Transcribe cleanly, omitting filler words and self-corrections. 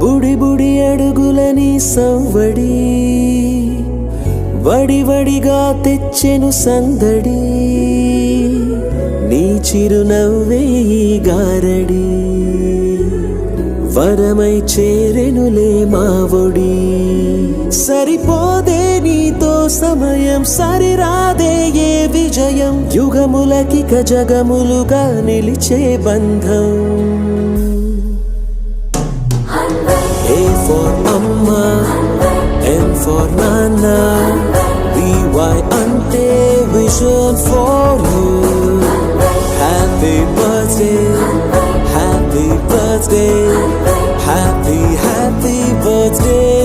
బుడి బుడి అడుగులని సవ్వడి వడివడిగా తెచ్చెను సందడి నీ చిరునవ్వే ఈ గారడి వరమై చేరెనులే మా ఒడి సరిపోదే నీతో సమయం సరిరాదే ఏ విజయం యుగములకిక జగములుగా నిలిచే బంధం A for Amma, N for Nana, VY ante vision for you. Happy birthday, happy birthday, happy birthday.